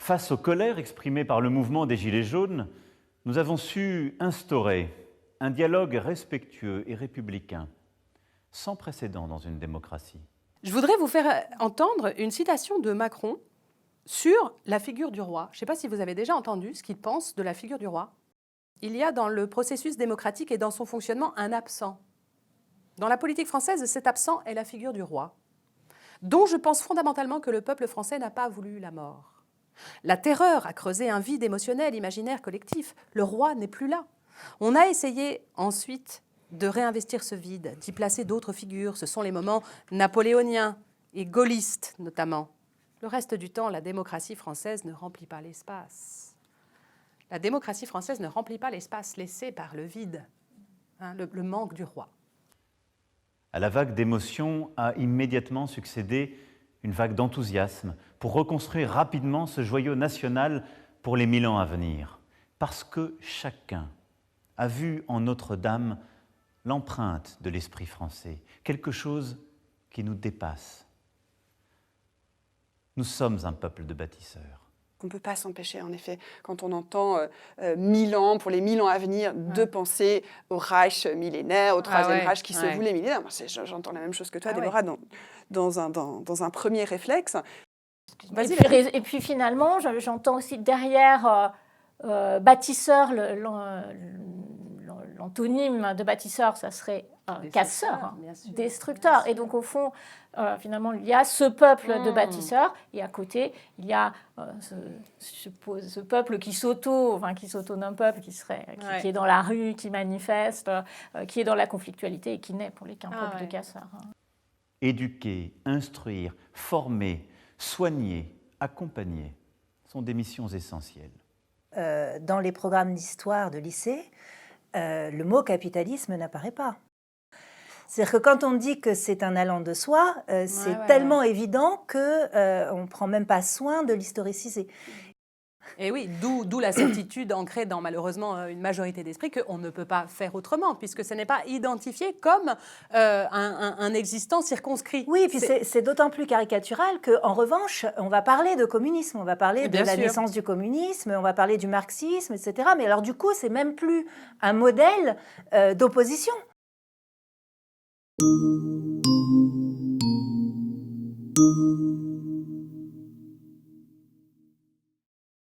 Face aux colères exprimées par le mouvement des Gilets jaunes, nous avons su instaurer un dialogue respectueux et républicain, sans précédent dans une démocratie. Je voudrais vous faire entendre une citation de Macron sur la figure du roi. Je ne sais pas si vous avez déjà entendu ce qu'il pense de la figure du roi. Il y a dans le processus démocratique et dans son fonctionnement un absent. Dans la politique française, cet absent est la figure du roi, dont je pense fondamentalement que le peuple français n'a pas voulu la mort. La terreur a creusé un vide émotionnel, imaginaire, collectif. Le roi n'est plus là. On a essayé ensuite de réinvestir ce vide, d'y placer d'autres figures. Ce sont les moments napoléoniens et gaullistes notamment. Le reste du temps, la démocratie française ne remplit pas l'espace. La démocratie française ne remplit pas l'espace laissé par le vide, le manque du roi. À la vague d'émotions a immédiatement succédé une vague d'enthousiasme pour reconstruire rapidement ce joyau national pour les 1000 ans à venir. Parce que chacun a vu en Notre-Dame l'empreinte de l'esprit français, quelque chose qui nous dépasse. Nous sommes un peuple de bâtisseurs. On ne peut pas s'empêcher, en effet, quand on entend 1000 ans, pour les 1000 ans à venir, de penser au Reich millénaire, au Troisième Reich qui se voulait millénaire. Moi, j'entends la même chose que toi, Déborah, dans un premier réflexe. Et puis finalement, j'entends aussi derrière bâtisseur, l'antonyme de bâtisseur, ça serait casseur, destructeur. Et donc au fond, finalement, il y a ce peuple de bâtisseurs, et à côté, il y a ce peuple qui s'auto-nomme peuple, qui est dans la rue, qui manifeste, qui est dans la conflictualité et qui n'est pour lui qu'un peuple de casseurs. Éduquer, instruire, former, soigner, accompagner sont des missions essentielles. Dans les programmes d'histoire de lycée, le mot capitalisme n'apparaît pas. C'est-à-dire que quand on dit que c'est un allant de soi, c'est tellement évident qu'on ne prend même pas soin de l'historiciser. Et oui, d'où la certitude ancrée dans malheureusement une majorité d'esprit qu'on ne peut pas faire autrement, puisque ce n'est pas identifié comme un existant circonscrit. Oui, puis c'est d'autant plus caricatural qu'en revanche, on va parler de communisme, on va parler de la naissance du communisme, on va parler du marxisme, etc. Mais alors du coup, c'est même plus un modèle d'opposition.